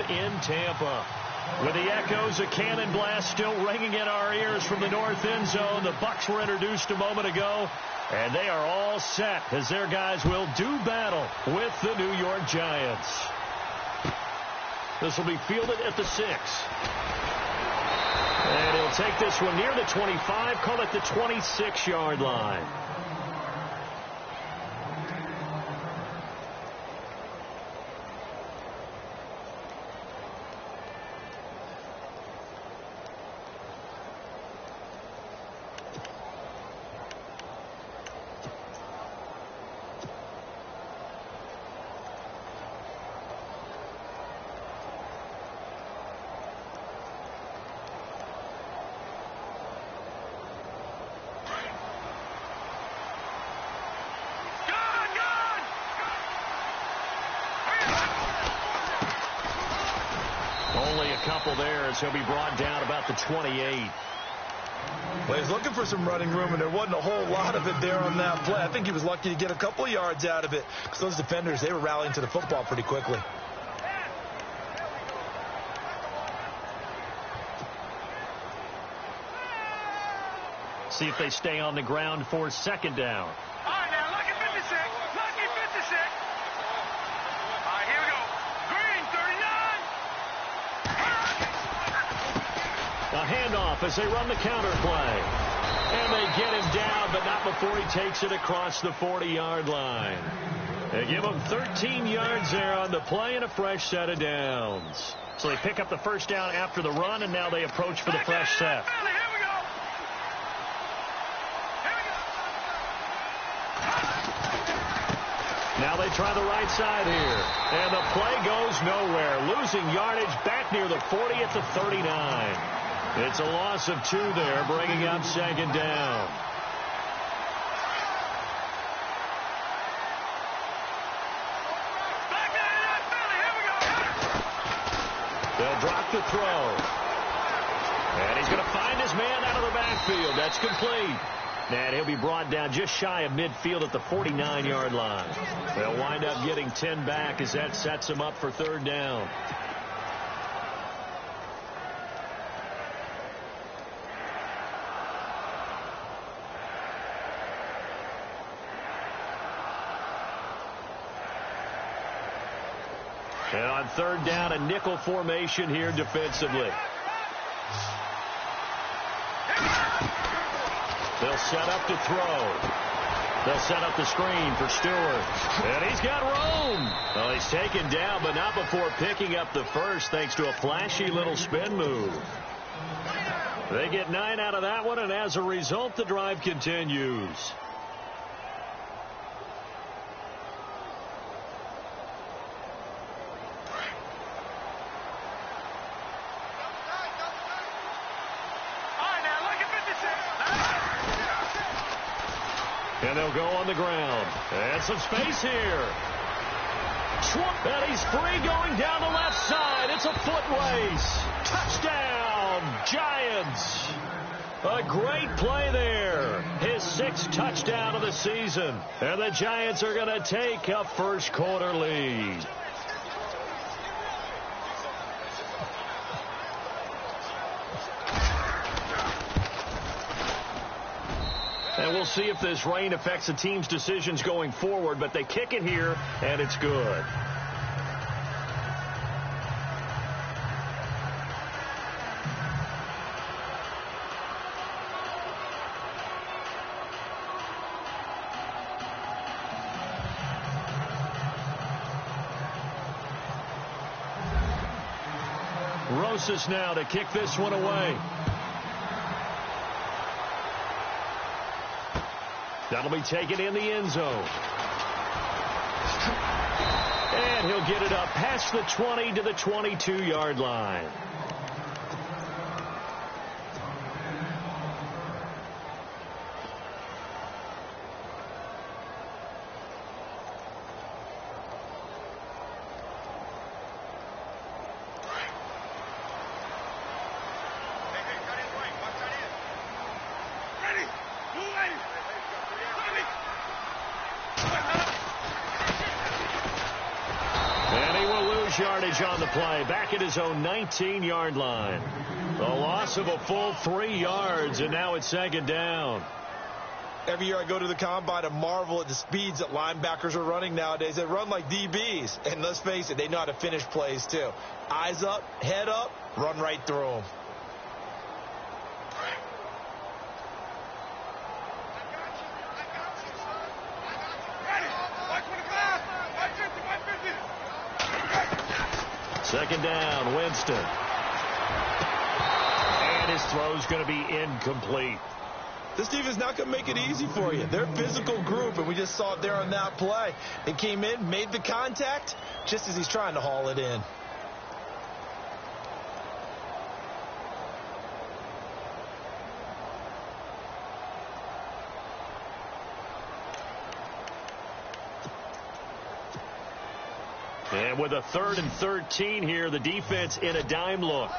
in Tampa. With the echoes of cannon blast still ringing in our ears from the north end zone, the Bucs were introduced a moment ago, and they are all set as their guys will do battle with the New York Giants. This will be fielded at the 6. And he'll take this one near the 25, call it the 26-yard line. Only a couple there as he'll be brought down about the 28. Well, he's looking for some running room, and there wasn't a whole lot of it there on that play. I think he was lucky to get a couple of yards out of it because those defenders, they were rallying to the football pretty quickly. See if they stay on the ground for second down. All right, now, lucky 56. Lucky 56. All right, here we go. Green, 39. A handoff as they run the counter play. And they get him down, but not before he takes it across the 40-yard line. They give him 13 yards there on the play and a fresh set of downs. So they pick up the first down after the run, and now they approach for the fresh set. Now they try the right side here. And the play goes nowhere. Losing yardage back near the 40 at the 39. It's a loss of 2 there, bringing up second down. They'll drop the throw. And he's going to find his man out of the backfield. That's complete. And he'll be brought down just shy of midfield at the 49-yard line. They'll wind up getting 10 back as that sets him up for third down. And on third down, a nickel formation here defensively. They'll set up to throw. They'll set up the screen for Stewart. And he's got room. Well, he's taken down, but not before picking up the first thanks to a flashy little spin move. They get 9 out of that one, and as a result, the drive continues. And they'll go on the ground. And some space here. And he's free going down the left side. It's a foot race. Touchdown, Giants. A great play there. His 6th touchdown of the season. And the Giants are going to take a first quarter lead. And we'll see if this rain affects the team's decisions going forward, but they kick it here, and it's good. Rosas now to kick this one away. That'll be taken in the end zone. And he'll get it up past the 20 to the 22-yard line. yardage on the play, back at his own 19-yard line. A loss of a full 3 yards, and now it's second down. Every year I go to the combine and marvel at the speeds that linebackers are running nowadays. They run like DBs. And let's face it, they know how to finish plays too. Eyes up, head up, run right through them. Second down, Winston. And his throw's going to be incomplete. This defense is not going to make it easy for you. They're a physical group, and we just saw it there on that play. It came in, made the contact, just as he's trying to haul it in. And with a 3rd and 13 here, the defense in a dime look.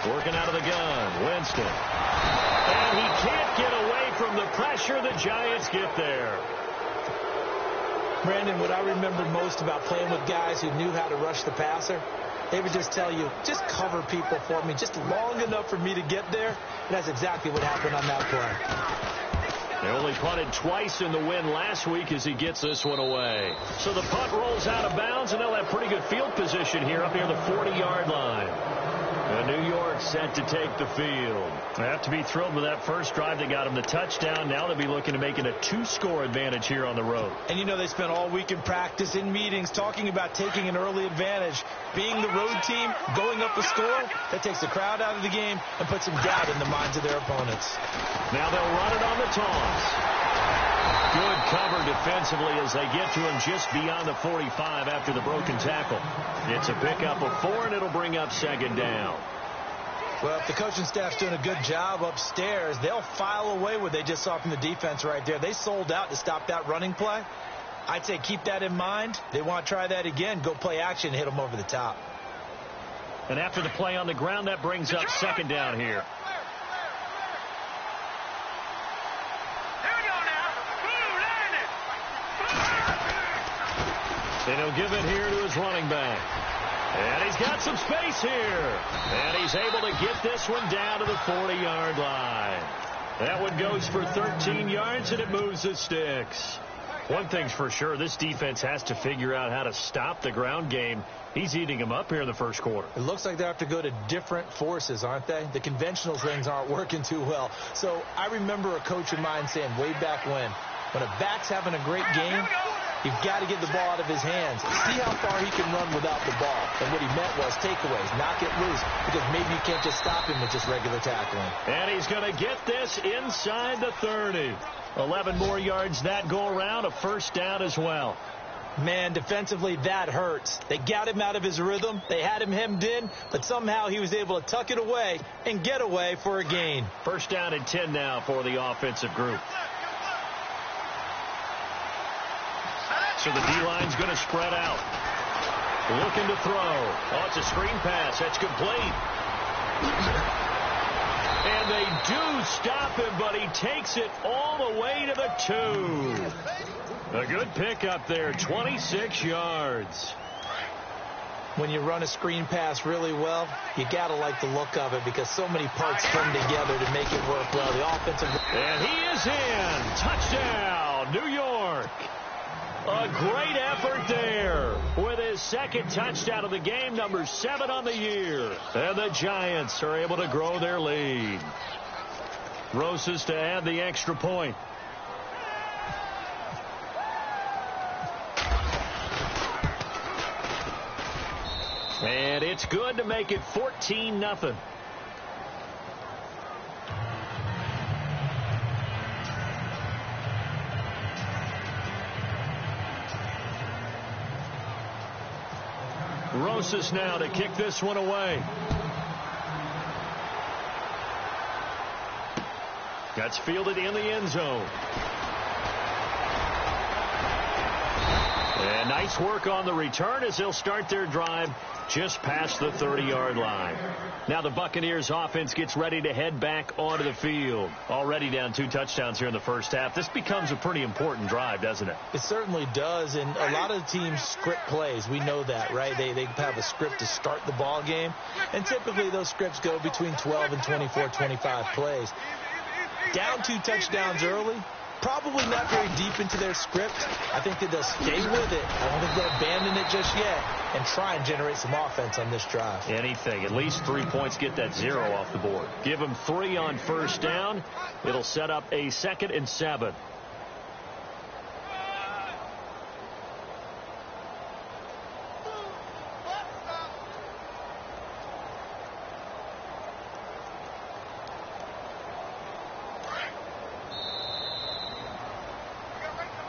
Working out of the gun, Winston. And he can't get away from the pressure. The Giants get there. Brandon, what I remember most about playing with guys who knew how to rush the passer, they would just tell you, just cover people for me, just long enough for me to get there. And that's exactly what happened on that play. They only punted twice in the win last week as he gets this one away. So the punt rolls out of bounds, and they'll have pretty good field position here up near the 40-yard line. New York set to take the field. They have to be thrilled with that first drive that got them the touchdown. Now they'll be looking to make it a 2-score advantage here on the road. And you know they spent all week in practice, in meetings, talking about taking an early advantage. Being the road team, going up a score, that takes the crowd out of the game and puts some doubt in the minds of their opponents. Now they'll run it on the toss. Good cover defensively as they get to him just beyond the 45 after the broken tackle. It's a pickup of 4, and it'll bring up second down. Well, if the coaching staff's doing a good job upstairs, they'll file away what they just saw from the defense right there. They sold out to stop that running play. I'd say keep that in mind. They want to try that again. Go play action and hit them over the top. And after the play on the ground, that brings up second down here. And he'll give it here to his running back. And he's got some space here. And he's able to get this one down to the 40-yard line. That one goes for 13 yards, and it moves the sticks. One thing's for sure, this defense has to figure out how to stop the ground game. He's eating them up here in the first quarter. It looks like they have to go to different forces, aren't they? The conventional things aren't working too well. So I remember a coach of mine saying way back when a back's having a great game, you've got to get the ball out of his hands. See how far he can run without the ball. And what he meant was takeaways, knock it loose, because maybe you can't just stop him with just regular tackling. And he's going to get this inside the 30. 11 more yards that go around, a first down as well. Man, defensively, that hurts. They got him out of his rhythm. They had him hemmed in, but somehow he was able to tuck it away and get away for a gain. First down and 10 now for the offensive group. So the D-line's going to spread out. Looking to throw. Oh, it's a screen pass. That's complete. And they do stop him, but he takes it all the way to the 2. A good pickup there, 26 yards. When you run a screen pass really well, you got to like the look of it because so many parts come together to make it work well. The offensive... And he is in. Touchdown, New York. A great effort there with his second touchdown of the game, number 7 on the year. And the Giants are able to grow their lead. Rosas to add the extra point. And it's good to make it 14-0. Rosas now to kick this one away. That's fielded in the end zone. And nice work on the return as they'll start their drive just past the 30-yard line. Now the Buccaneers offense gets ready to head back onto the field. Already down 2 touchdowns here in the first half. This becomes a pretty important drive, doesn't it? It certainly does, and a lot of the teams script plays. We know that, right? They have a script to start the ball game, and typically those scripts go between 12 and 24, 25 plays. Down 2 touchdowns early, probably not very deep into their script. I think that they'll stay with it. I don't think they'll abandon it just yet and try and generate some offense on this drive. Anything. At least 3 points, get that 0 off the board. Give them 3 on first down. It'll set up a 2nd and 7.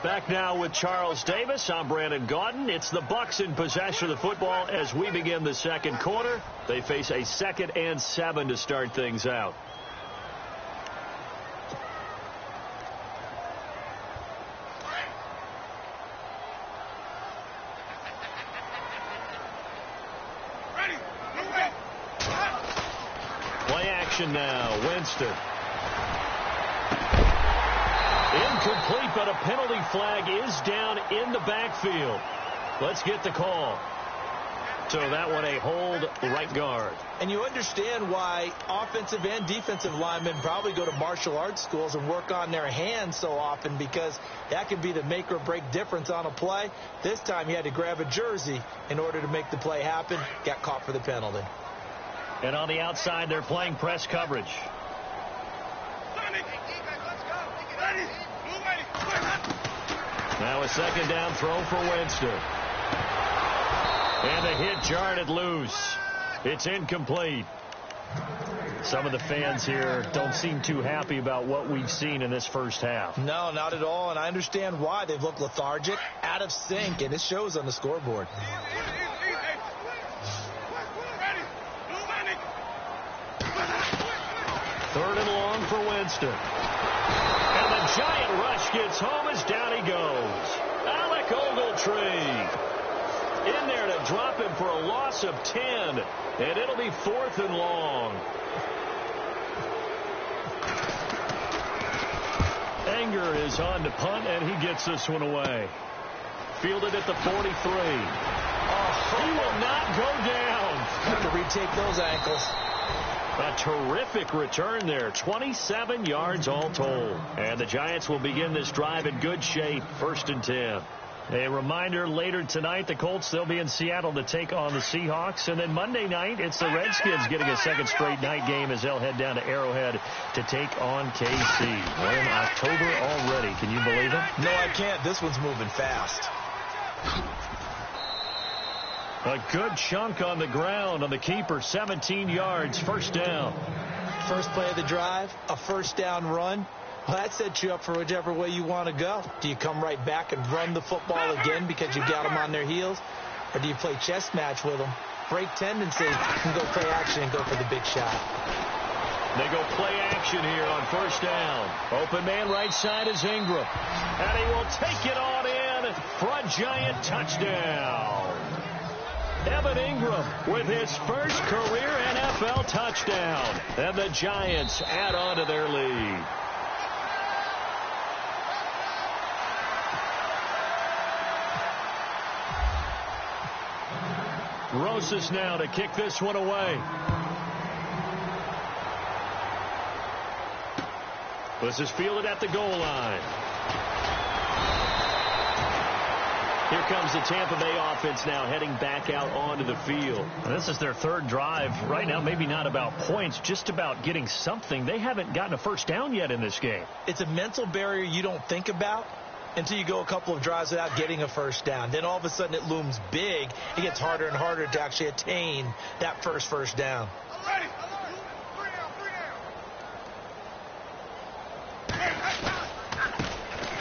Back now with Charles Davis. I'm Brandon Gaudin. It's the Bucs in possession of the football as we begin the second quarter. They face a 2nd and 7 to start things out. Play action now. Winston. Incomplete, but a penalty flag is down in the backfield. Let's get the call. So that one a hold right guard. And you understand why offensive and defensive linemen probably go to martial arts schools and work on their hands so often, because that can be the make or break difference on a play. This time he had to grab a jersey in order to make the play happen. Got caught for the penalty. And on the outside, they're playing press coverage. Now a 2nd down throw for Winston. And the hit jarred it loose. It's incomplete. Some of the fans here don't seem too happy about what we've seen in this first half. No, not at all, and I understand why. They've looked lethargic, out of sync, and it shows on the scoreboard. 3rd and long for Winston. And the giant rush gets home as down he goes. Alec Ogletree in there to drop him for a loss of 10. And it'll be 4th and long. Anger is on to punt, and he gets this one away. Fielded at the 43. He will not go down. Have to retake those ankles. A terrific return there. 27 yards all told. And the Giants will begin this drive in good shape. 1st and 10. A reminder, later tonight, the Colts, they'll be in Seattle to take on the Seahawks. And then Monday night, it's the Redskins getting a 2nd straight night game as they'll head down to Arrowhead to take on KC. We're in October already. Can you believe it? No, I can't. This one's moving fast. A good chunk on the ground on the keeper. 17 yards, 1st down. First play of the drive, a 1st down run. Well, that sets you up for whichever way you want to go. Do you come right back and run the football again because you got them on their heels? Or do you play chess match with them, break tendency, and go play action and go for the big shot? They go play action here on 1st down. Open man right side is Ingram. And he will take it on in for a giant touchdown. Evan Ingram with his first career NFL touchdown. And the Giants add on to their lead. Rosas now to kick this one away. This is fielded at the goal line. Here comes the Tampa Bay offense now heading back out onto the field. And this is their 3rd drive. Right now, maybe not about points, just about getting something. They haven't gotten a 1st down yet in this game. It's a mental barrier you don't think about until you go a couple of drives without getting a 1st down. Then all of a sudden it looms big. It gets harder and harder to actually attain that first down.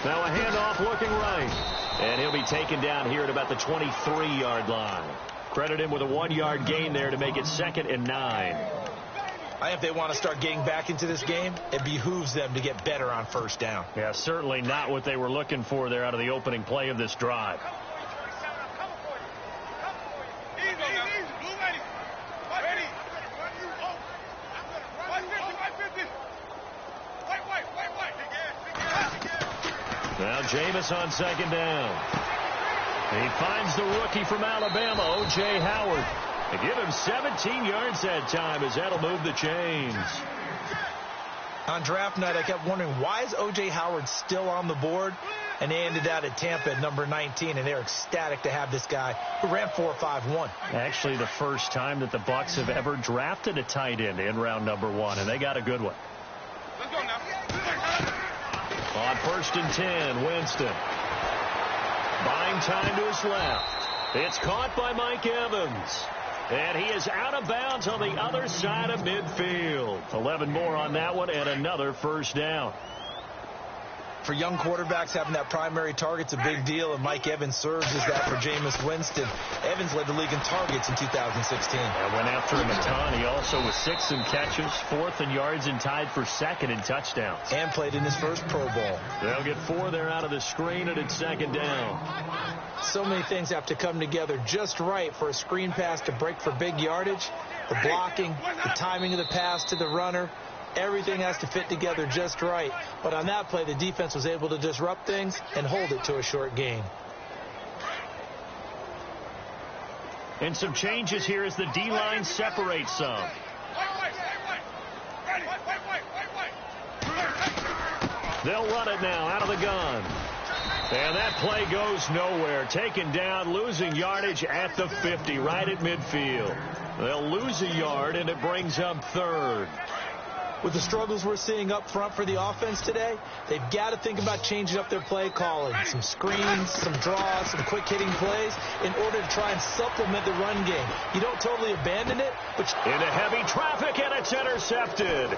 Now a handoff looking right. And he'll be taken down here at about the 23-yard line. Credit him with a 1-yard gain there to make it 2nd and 9. I think if they want to start getting back into this game, it behooves them to get better on 1st down. Yeah, certainly not what they were looking for there out of the opening play of this drive. Now Jameis on second down. He finds the rookie from Alabama, O.J. Howard. They give him 17 yards that time as that'll move the chains. On draft night, I kept wondering, why is O.J. Howard still on the board? And they ended out at Tampa at number 19, and they're ecstatic to have this guy who ran 4.51. Actually, the first time that the Bucs have ever drafted a tight end in round number 1, and they got a good one. Let's go now. On 1st and 10, Winston. Buying time to his left. It's caught by Mike Evans. And he is out of bounds on the other side of midfield. 11 more on that one and another first down. For young quarterbacks, having that primary target's a big deal, and Mike Evans serves as that for Jameis Winston. Evans led the league in targets in 2016. And went after him a ton. He also was 6th in catches, 4th in yards, and tied for 2nd in touchdowns. And played in his first Pro Bowl. They'll get 4 there out of the screen, and it's 2nd down. So many things have to come together just right for a screen pass to break for big yardage. The blocking, the timing of the pass to the runner. Everything has to fit together just right. But on that play, the defense was able to disrupt things and hold it to a short gain. And some changes here as the D-line separates some. They'll run it now out of the gun. And that play goes nowhere. Taken down, losing yardage at the 50, right at midfield. They'll lose a yard, and it brings up 3rd. With the struggles we're seeing up front for the offense today, they've got to think about changing up their play calling. Some screens, some draws, some quick-hitting plays in order to try and supplement the run game. You don't totally abandon it, but... Into heavy traffic, and it's intercepted.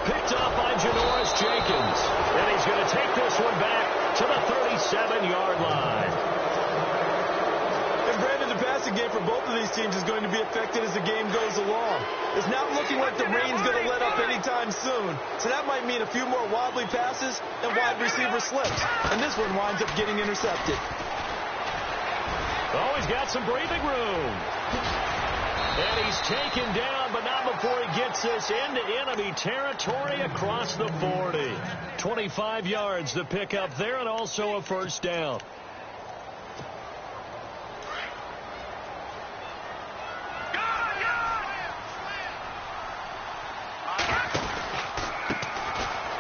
Picked off by Janoris Jenkins. And he's going to take this one back to the 37-yard line. The passing game for both of these teams is going to be affected as the game goes along. It's not looking like the rain's going to let up anytime soon. So that might mean a few more wobbly passes and wide receiver slips. And this one winds up getting intercepted. Oh, he's got some breathing room. And he's taken down, but not before he gets this into enemy territory across the 40. 25 yards to pick up there, and also a first down.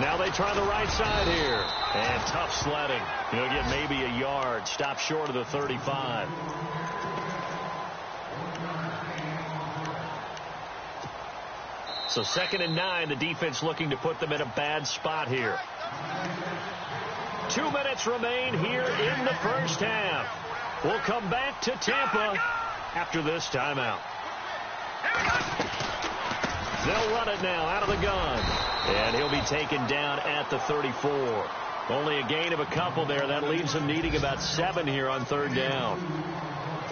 Now they try the right side here. And tough sledding. He'll get maybe a yard. Stop short of the 35. So 2nd and 9. The defense looking to put them in a bad spot here. 2 minutes remain here in the first half. We'll come back to Tampa after this timeout. They'll run it now out of the gun. And he'll be taken down at the 34. Only a gain of a couple there. That leaves him needing about 7 here on 3rd down.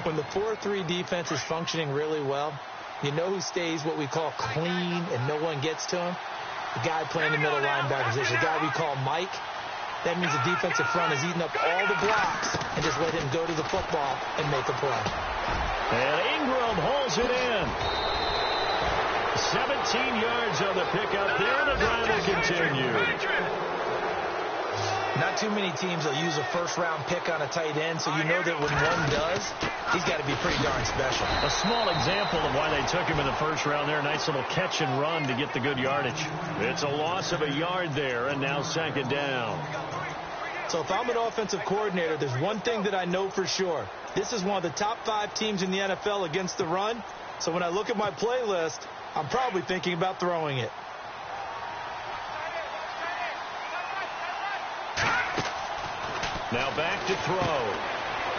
When the 4-3 defense is functioning really well, you know who stays what we call clean and no one gets to him? The guy playing the middle linebacker position, the guy we call Mike. That means the defensive front has eaten up all the blocks and just let him go to the football and make a play. And Ingram holds it in. 17 yards on the pickup there, and the drive will continue. Not too many teams will use a first-round pick on a tight end, so you know that when one does, he's got to be pretty darn special. A small example of why they took him in the first round there. Nice little catch and run to get the good yardage. It's a loss of a yard there, and now 2nd down. So if I'm an offensive coordinator, there's one thing that I know for sure. This is one of the top 5 teams in the NFL against the run. So when I look at my play list, I'm probably thinking about throwing it. Now back to throw.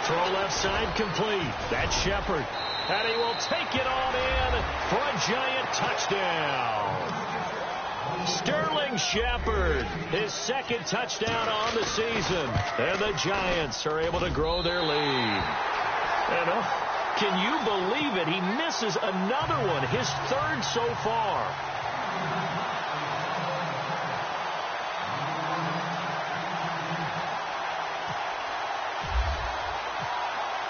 Throw left side complete. That's Shepard. And he will take it on in for a giant touchdown. Sterling Shepard, his 2nd touchdown on the season. And the Giants are able to grow their lead. And can you believe it? He misses another one, his 3rd so far.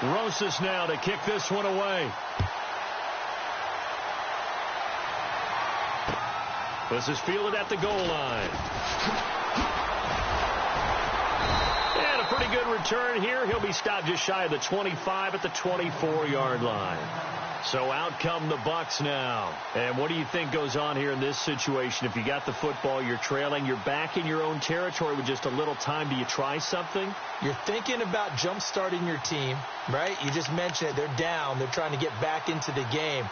Rosas now to kick this one away. This is fielded at the goal line. return here. He'll be stopped just shy of the 25 at the 24-yard line. So out come the Bucs now. And what do you think goes on here in this situation? If you got the football, you're trailing, you're back in your own territory with just a little time. Do you try something? You're thinking about jump-starting your team, right? You just mentioned it. They're down. They're trying to get back into the game.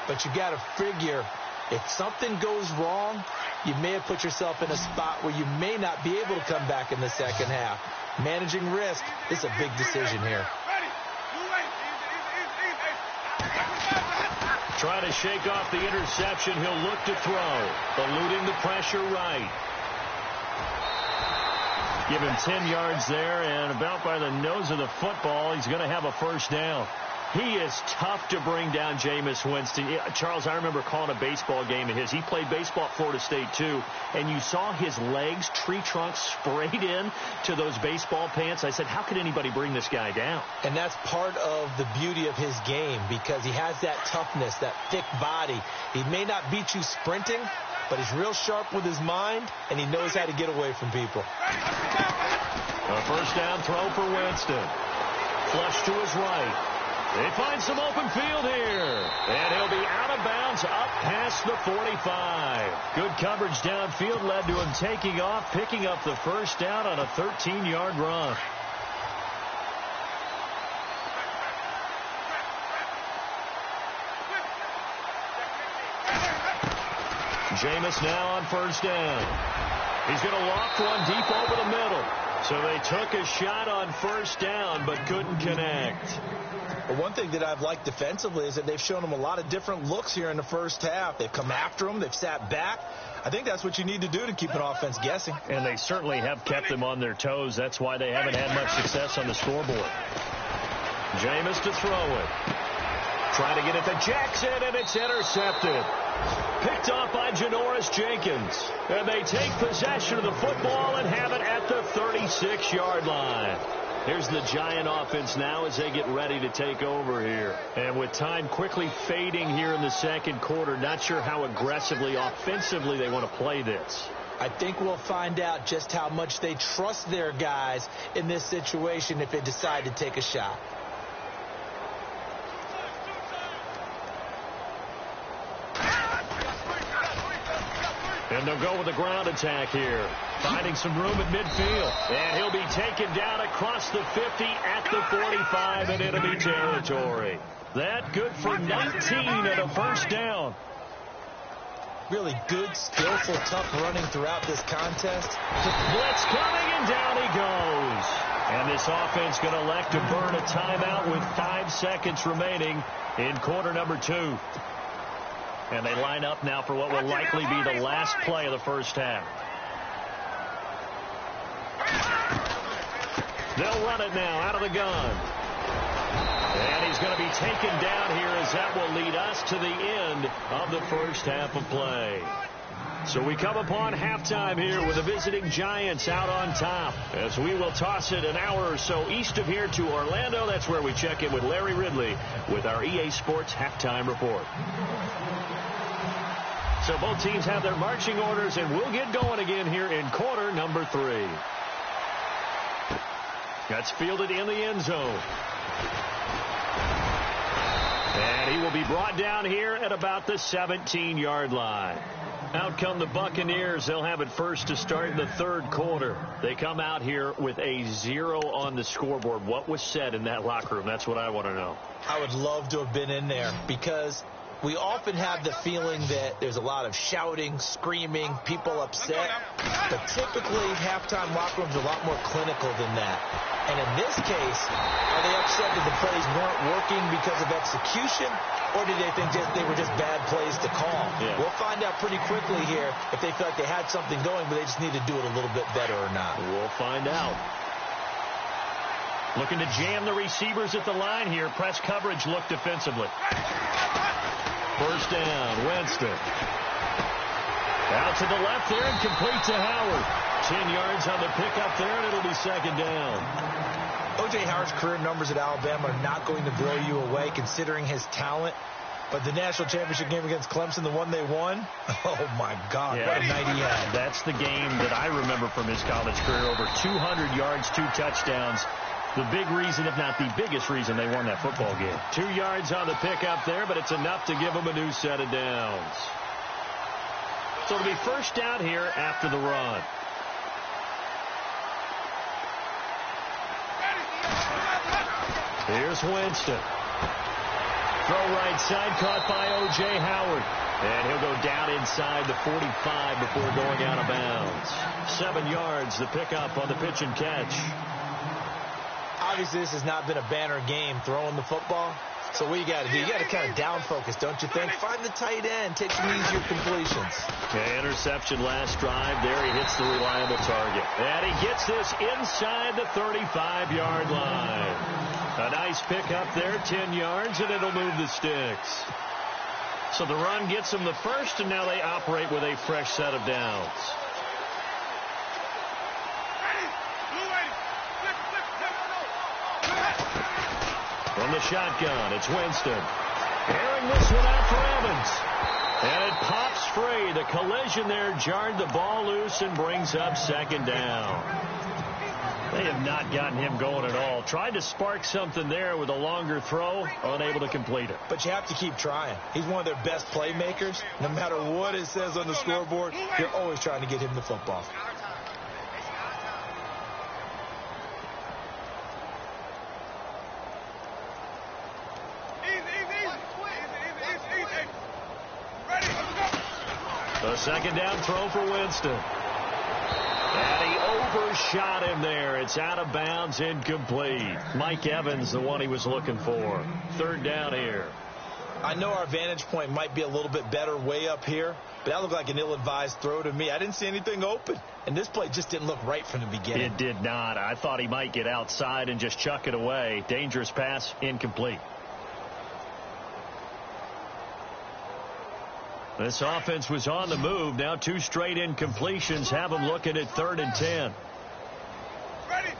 But you got to figure, if something goes wrong, you may have put yourself in a spot where you may not be able to come back in the second half. Managing risk is a big decision here. Trying to shake off the interception. He'll look to throw. Eluding the pressure right. Give him 10 yards there, and about by the nose of the football, he's going to have a first down. He is tough to bring down, Jameis Winston. Charles, I remember calling a baseball game of his. He played baseball at Florida State, too, and you saw his legs, tree trunks sprayed in to those baseball pants. I said, how could anybody bring this guy down? And that's part of the beauty of his game, because he has that toughness, that thick body. He may not beat you sprinting, but he's real sharp with his mind, and he knows how to get away from people. A first down throw for Winston. Flush to his right. They find some open field here. And he'll be out of bounds up past the 45. Good coverage downfield led to him taking off, picking up the first down on a 13-yard run. Jameis now on first down. He's going to loft one deep over the middle. So they took a shot on first down but couldn't connect. But one thing that I've liked defensively is that they've shown him a lot of different looks here in the first half. They've come after him. They've sat back. I think that's what you need to do to keep an offense guessing. And they certainly have kept them on their toes. That's why they haven't had much success on the scoreboard. Jameis to throw it. Trying to get it to Jackson, and it's intercepted. Picked off by Janoris Jenkins. And they take possession of the football and have it at the 36-yard line. Here's the Giant offense now as they get ready to take over here. And with time quickly fading here in the second quarter, not sure how aggressively, offensively they want to play this. I think we'll find out just how much they trust their guys in this situation if they decide to take a shot. And they'll go with a ground attack here. Finding some room at midfield. And he'll be taken down across the 50 at the 45 in enemy territory. That good for 19 and a first down. Really good, skillful, tough running throughout this contest. Blitz coming, and down he goes. And this offense going to elect to burn a timeout with 5 seconds remaining in quarter number 2. And they line up now for what will likely be the last play of the first half. They'll run it now out of the gun. And he's going to be taken down here as that will lead us to the end of the first half of play. So we come upon halftime here with the visiting Giants out on top as we will toss it an hour or so east of here to Orlando. That's where we check in with Larry Ridley with our EA Sports halftime report. So both teams have their marching orders, and we'll get going again here in quarter number 3. That's fielded in the end zone. And he will be brought down here at about the 17-yard line. Out come the Buccaneers. They'll have it first to start the third quarter. They come out here with a 0 on the scoreboard. What was said in that locker room? That's what I want to know. I would love to have been in there because we often have the feeling that there's a lot of shouting, screaming, people upset. But typically, halftime locker rooms are a lot more clinical than that. And in this case, are they upset that the plays weren't working because of execution? Or did they think they were just bad plays to call? Yeah. We'll find out pretty quickly here if they feel like they had something going, but they just need to do it a little bit better or not. We'll find out. Looking to jam the receivers at the line here. Press coverage look defensively. First down, Winston. Out to the left there and complete to Howard. 10 yards on the pickup there, and it'll be second down. O.J. Howard's career numbers at Alabama are not going to blow you away considering his talent. But the national championship game against Clemson, the one they won, oh, my God, what a night he had. That's the game that I remember from his college career. Over 200 yards, 2 touchdowns. The big reason, if not the biggest reason, they won that football game. 2 yards on the pickup there, but it's enough to give them a new set of downs. So it'll be first down here after the run. Here's Winston. Throw right side, caught by O.J. Howard. And he'll go down inside the 45 before going out of bounds. 7 yards, the pickup on the pitch and catch. Obviously, this has not been a banner game throwing the football. So what you got to do, you got to kind of down focus, don't you think? Find the tight end, take some easier completions. Okay, interception last drive. There he hits the reliable target. And he gets this inside the 35-yard line. A nice pickup there, 10 yards, and it'll move the sticks. So the run gets them the first, and now they operate with a fresh set of downs. From the shotgun, it's Winston. Airing this one out for Evans. And it pops free. The collision there jarred the ball loose and brings up second down. They have not gotten him going at all. Tried to spark something there with a longer throw, unable to complete it. But you have to keep trying. He's one of their best playmakers. No matter what it says on the scoreboard, you're always trying to get him the football. A second down throw for Winston. And he overshot him there. It's out of bounds, incomplete. Mike Evans, the one he was looking for. Third down here. I know our vantage point might be a little bit better way up here, but that looked like an ill-advised throw to me. I didn't see anything open, and this play just didn't look right from the beginning. It did not. I thought he might get outside and just chuck it away. Dangerous pass, incomplete. This offense was on the move. Now 2 straight incompletions have them looking at 3rd and 10. Ready?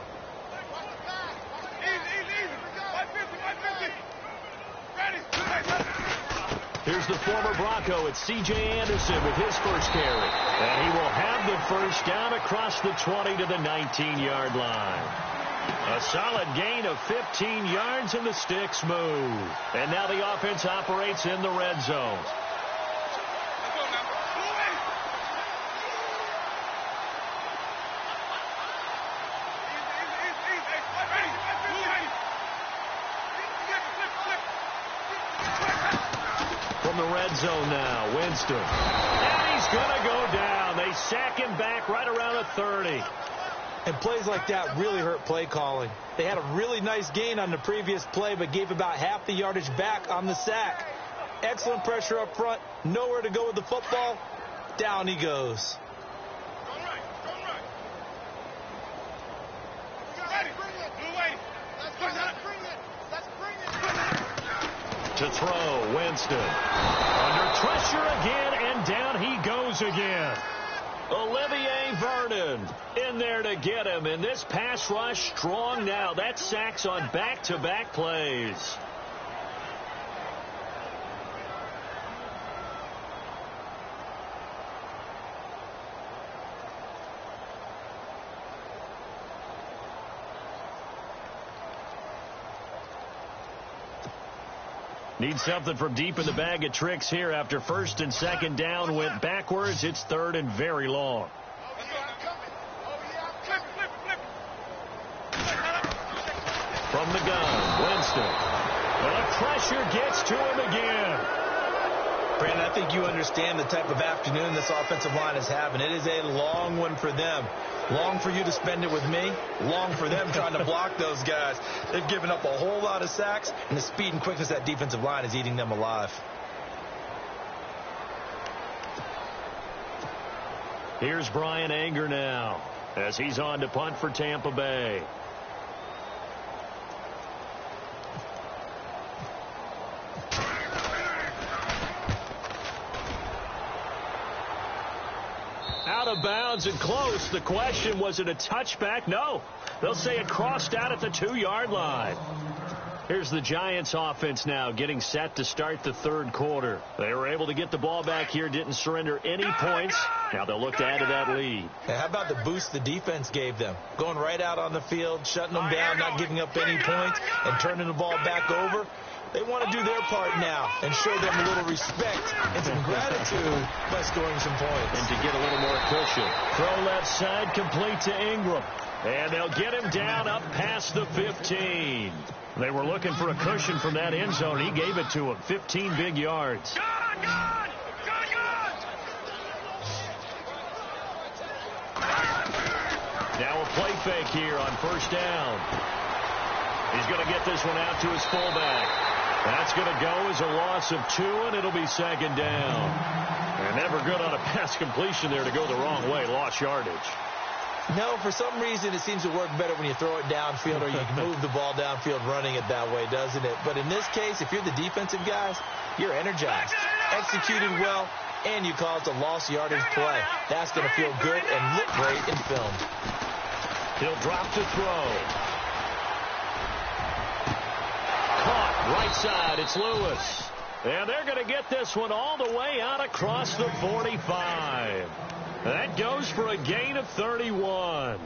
Easy. 550. Ready? Here's the former Bronco. It's C.J. Anderson with his first carry. And he will have the first down across the 20 to the 19-yard line. A solid gain of 15 yards, and the sticks move. And now the offense operates in the red zone. The red zone now, Winston. And he's going to go down. They sack him back right around the 30. And plays like that really hurt play calling. They had a really nice gain on the previous play, but gave about half the yardage back on the sack. Excellent pressure up front. Nowhere to go with the football. Down he goes. To throw, Winston. Under pressure again, and down he goes again. Olivier Vernon in there to get him, and this pass rush strong now. That sacks on back-to-back plays. Need something from deep in the bag of tricks here after 1st and 2nd down went backwards. It's 3rd and very long. From the gun, Winston. Well, the pressure gets to him again. Brandon, I think you understand the type of afternoon this offensive line is having. It is a long one for them. Long for you to spend it with me. Long for them trying to block those guys. They've given up a whole lot of sacks, and the speed and quickness of that defensive line is eating them alive. Here's Brian Anger now as he's on to punt for Tampa Bay. Out of bounds and close. The question, was it a touchback? No. They'll say it crossed out at the 2-yard line. Here's the Giants offense now getting set to start the 3rd quarter. They were able to get the ball back here, didn't surrender any points. Now they'll look to add to that lead. How about the boost the defense gave them? Going right out on the field, shutting them down, not giving up any points, and turning the ball back over. They want to do their part now and show them a little respect and some gratitude by scoring some points. And to get a little more cushion. Throw left side, complete to Ingram. And they'll get him down up past the 15. They were looking for a cushion from that end zone. He gave it to him. 15 big yards. Now a play fake here on first down. He's going to get this one out to his fullback. That's going to go as a loss of 2, and it'll be second down. And never good on a pass completion there to go the wrong way. Lost yardage. No, for some reason it seems to work better when you throw it downfield or you move the ball downfield running it that way, doesn't it? But in this case, if you're the defensive guys, you're energized, executed well, and you caused a lost yardage play. That's going to feel good and look great in film. He'll drop to throw. Caught right side. It's Lewis. And they're going to get this one all the way out across the 45. That goes for a gain of 31.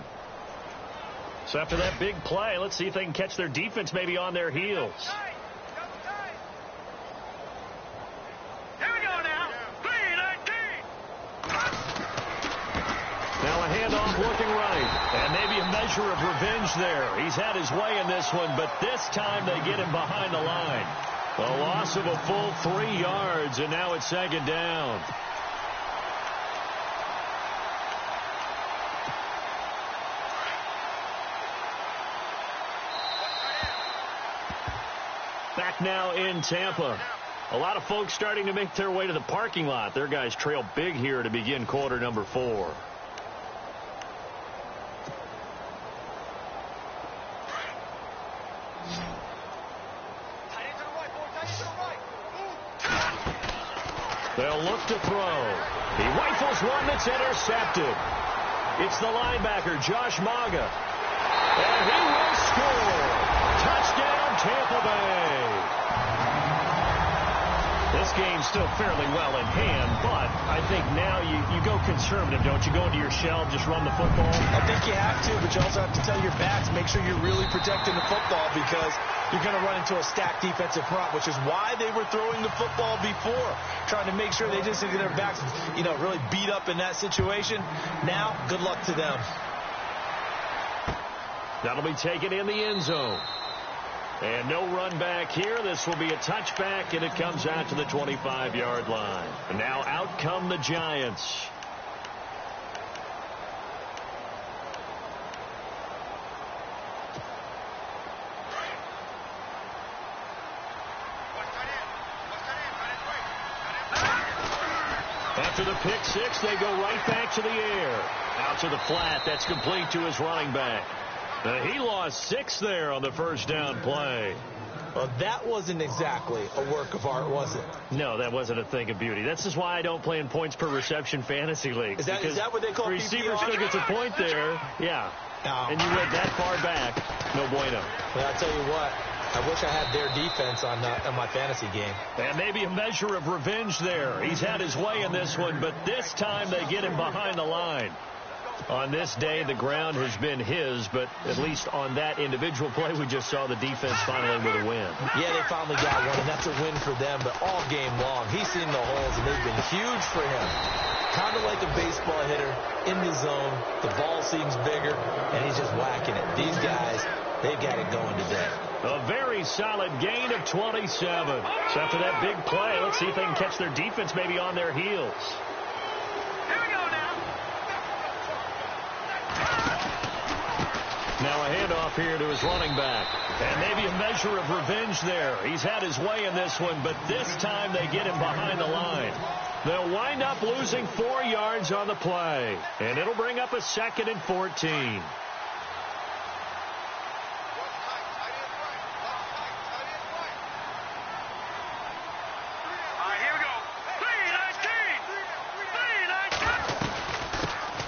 So after that big play, let's see if they can catch their defense maybe on their heels. Here we go now. 3-19. Now a handoff looking right. And maybe a measure of revenge there. He's had his way in this one, but this time they get him behind the line. A loss of a full 3 yards, and now it's second down. Back now in Tampa. A lot of folks starting to make their way to the parking lot. Their guys trail big here to begin quarter number 4. They'll look to throw. He rifles one that's intercepted. It's the linebacker, Josh Maga. And he will score. Touchdown, Tampa Bay. This game's still fairly well in hand, but I think now you go conservative, don't you? Go into your shell, just run the football. I think you have to, but you also have to tell your backs, make sure you're really protecting the football because you're going to run into a stacked defensive front, which is why they were throwing the football before, trying to make sure they just get their backs, really beat up in that situation. Now, good luck to them. That'll be taken in the end zone. And no run back here. This will be a touchback, and it comes out to the 25-yard line. And now out come the Giants. After the pick six, they go right back to the air. Out to the flat. That's complete to his running back. He lost 6 there on the first down play. Well, that wasn't exactly a work of art, was it? No, that wasn't a thing of beauty. This is why I don't play in points per reception fantasy leagues. Is that what they call receiver PPR? still gets a point there. Yeah. No. And you went that far back. No bueno. Well, I'll tell you what. I wish I had their defense on my fantasy game. And maybe a measure of revenge there. He's had his way in this one, but this time they get him behind the line. On this day, the ground has been his, but at least on that individual play, we just saw the defense finally with a win. Yeah, they finally got one, and that's a win for them, but all game long, he's seen the holes, and they've been huge for him. Kind of like a baseball hitter in the zone. The ball seems bigger, and he's just whacking it. These guys, they've got it going today. A very solid gain of 27. So after that big play, let's see if they can catch their defense maybe on their heels. Now a handoff here to his running back. And maybe a measure of revenge there. He's had his way in this one, but this time they get him behind the line. They'll wind up losing 4 yards on the play. And it'll bring up a 2nd and 14.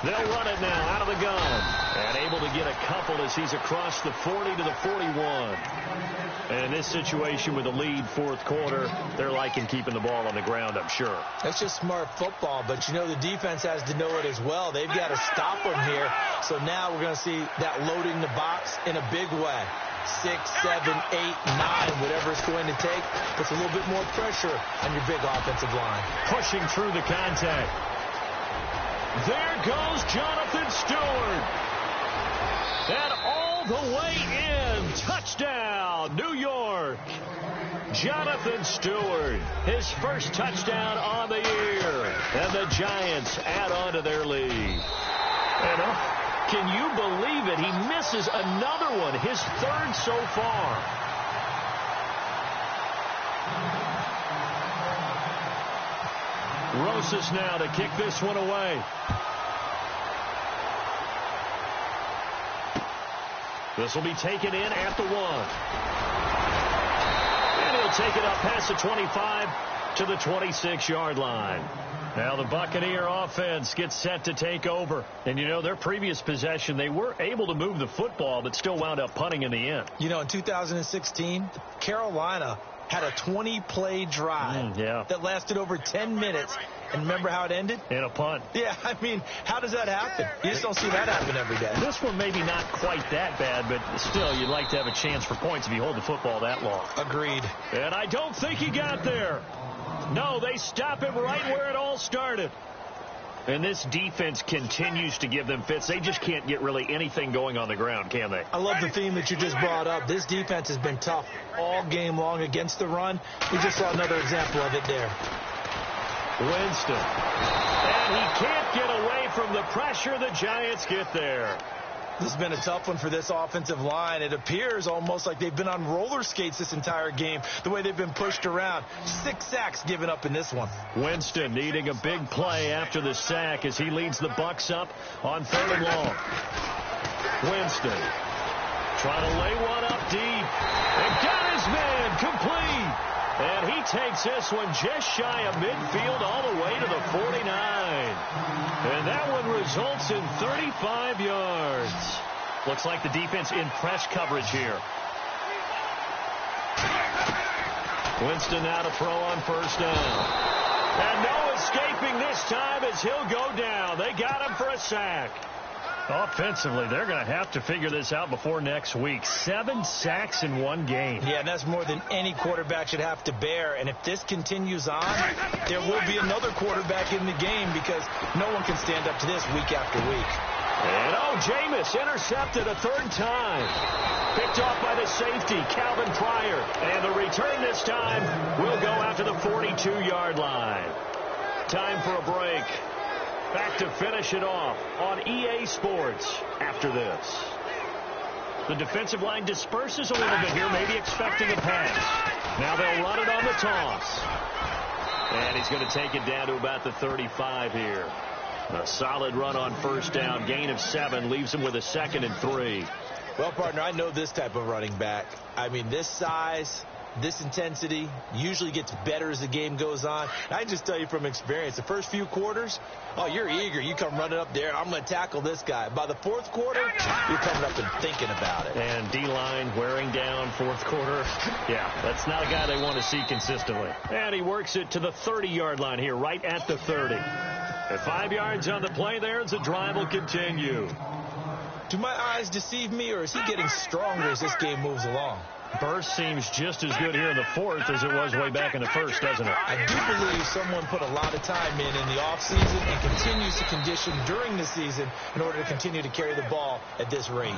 They'll run it now out of the gun. And able to get a couple as he's across the 40 to the 41. And in this situation with a lead fourth quarter, they're liking keeping the ball on the ground, I'm sure. That's just smart football, but you know the defense has to know it as well. They've got to stop them here. So now we're going to see that loading the box in a big way. 6, 7, 8, 9, whatever it's going to take, puts a little bit more pressure on your big offensive line. Pushing through the contact. There goes Jonathan Stewart. And all the way in. Touchdown, New York. Jonathan Stewart, his first touchdown on the year. And the Giants add on to their lead. And can you believe it? He misses another one, his third so far. Rosas now to kick this one away. This will be taken in at the 1. And he'll take it up past the 25 to the 26-yard line. Now the Buccaneer offense gets set to take over. And, you know, their previous possession, they were able to move the football, but still wound up punting in the end. You know, in 2016, Carolina had a 20-play drive that lasted over 10 minutes. And remember how it ended? In a punt. Yeah, I mean, how does that happen? You just don't see that happen every day. This one maybe not quite that bad, but still, you'd like to have a chance for points if you hold the football that long. Agreed. And I don't think he got there. No, they stop him right where it all started. And this defense continues to give them fits. They just can't get really anything going on the ground, can they? I love the theme that you just brought up. This defense has been tough all game long against the run. We just saw another example of it there. Winston. And he can't get away from the pressure. The Giants get there. This has been a tough one for this offensive line. It appears almost like they've been on roller skates this entire game, the way they've been pushed around. 6 sacks given up in this one. Winston needing a big play after the sack as he leads the Bucs up on 3rd and long. Winston trying to lay one up deep. And got his man complete. And he takes this one just shy of midfield all the way to the 49. And that one results in 35 yards. Looks like the defense in press coverage here. Winston now to throw on 1st down. And no escaping this time as he'll go down. They got him for a sack. Offensively, they're going to have to figure this out before next week. 7 sacks in one game. Yeah, and that's more than any quarterback should have to bear. And if this continues on, there will be another quarterback in the game because no one can stand up to this week after week. And, Jameis intercepted a 3rd time. Picked off by the safety, Calvin Pryor. And the return this time will go out to the 42-yard line. Time for a break. Back to finish it off on EA Sports after this. The defensive line disperses a little bit here, maybe expecting a pass. Now they'll run it on the toss. And he's going to take it down to about the 35 here. A solid run on 1st down. Gain of 7 leaves him with a 2nd and 3. Well, partner, I know this type of running back. I mean, this size, this intensity usually gets better as the game goes on. And I just tell you from experience, the first few quarters, you're eager. You come running up there. I'm going to tackle this guy. By the 4th quarter, you're coming up and thinking about it. And D-line wearing down 4th quarter. Yeah, that's not a guy they want to see consistently. And he works it to the 30-yard line here, right at the 30. At 5 yards on the play there as the drive will continue. Do my eyes deceive me, or is he getting stronger as this game moves along? Burst seems just as good here in the 4th as it was way back in the 1st, doesn't it? I do believe someone put a lot of time in the offseason and continues to condition during the season in order to continue to carry the ball at this rate.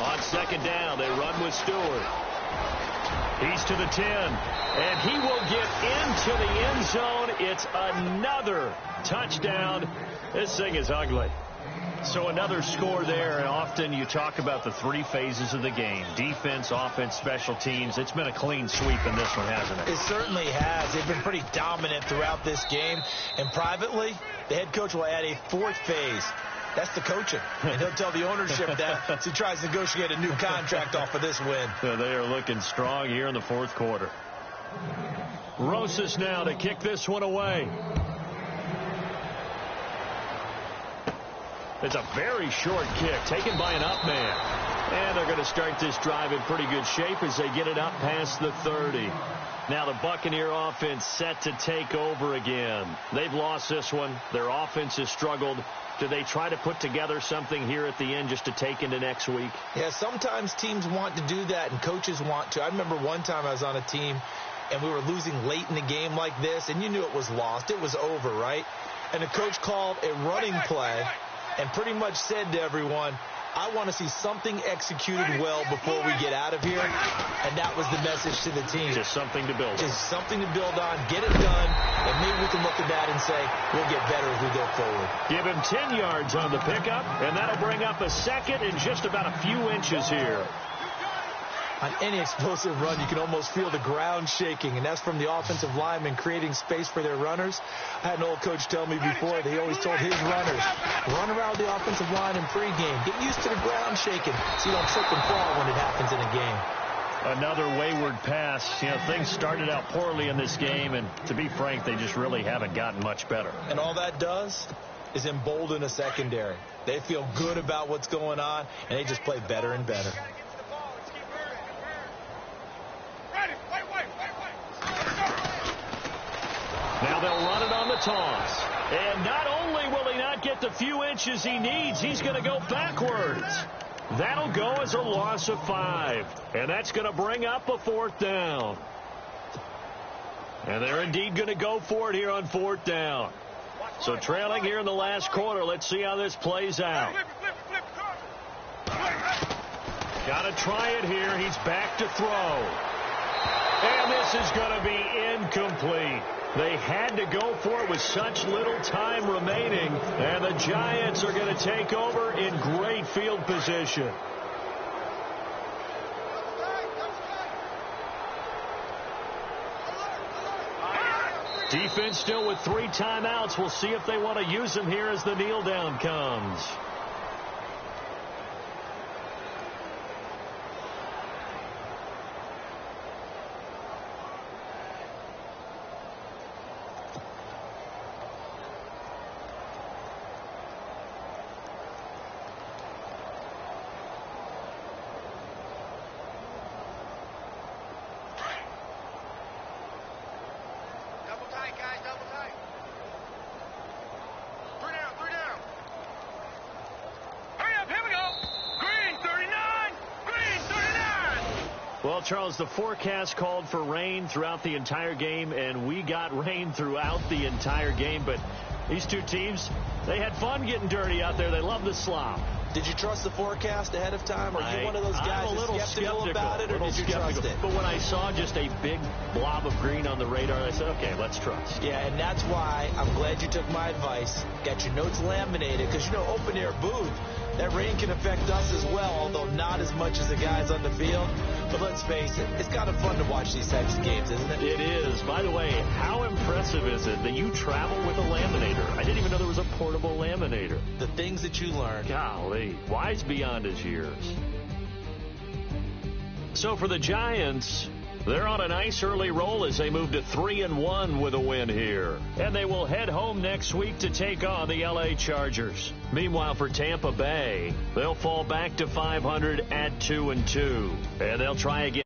On 2nd down, they run with Stewart. He's to the 10, and he will get into the end zone. It's another touchdown. This thing is ugly. So another score there, and often you talk about the 3 phases of the game. Defense, offense, special teams. It's been a clean sweep in this one, hasn't it? It certainly has. They've been pretty dominant throughout this game. And privately, the head coach will add a 4th phase. That's the coaching. And he'll tell the ownership that as he tries to negotiate a new contract off of this win. So they are looking strong here in the fourth quarter. Rosas now to kick this one away. It's a very short kick taken by an up man. And they're going to start this drive in pretty good shape as they get it up past the 30. Now the Buccaneer offense set to take over again. They've lost this one. Their offense has struggled. Do they try to put together something here at the end just to take into next week? Yeah, sometimes teams want to do that and coaches want to. I remember one time I was on a team and we were losing late in the game like this, and you knew it was lost. It was over, right? And the coach called a running play and pretty much said to everyone, I want to see something executed well before we get out of here. And that was the message to the team. Just something to build on. Just something to build on, get it done, and maybe we can look at that and say, we'll get better as we go forward. Give him 10 yards on the pickup, and that'll bring up a second in just about a few inches here. On any explosive run, you can almost feel the ground shaking, and that's from the offensive linemen creating space for their runners. I had an old coach tell me before, he always told his runners, run around the offensive line in pregame. Get used to the ground shaking so you don't trip and fall when it happens in a game. Another wayward pass. You know, things started out poorly in this game, and to be frank, they just really haven't gotten much better. And all that does is embolden a secondary. They feel good about what's going on, and they just play better and better. Now they'll run it on the toss. And not only will he not get the few inches he needs, he's going to go backwards. That'll go as a loss of 5. And that's going to bring up a 4th down. And they're indeed going to go for it here on 4th down. So trailing here in the last quarter, let's see how this plays out. Got to try it here. He's back to throw. And this is going to be incomplete. They had to go for it with such little time remaining, and the Giants are going to take over in great field position. Defense still with 3 timeouts. We'll see if they want to use them here as the kneel down comes. Well, Charles, the forecast called for rain throughout the entire game, and we got rain throughout the entire game. But these two teams, they had fun getting dirty out there. They love the slop. Did you trust the forecast ahead of time? Are you one of those guys that's skeptical about it, or did you trust it? But when I saw just a big blob of green on the radar, I said, okay, let's trust. Yeah, and that's why I'm glad you took my advice. Got your notes laminated, because, you know, open-air booth, that rain can affect us as well, although not as much as the guys on the field. But let's face it, it's kind of fun to watch these types of games, isn't it? It is. By the way, how impressive is it that you travel with a laminator? I didn't even know there was a portable laminator. The things that you learn. Golly, wise beyond his years. So for the Giants, they're on a nice early roll as they move to 3-1 with a win here. And they will head home next week to take on the LA Chargers. Meanwhile, for Tampa Bay, they'll fall back to 500 at 2-2. And they'll try again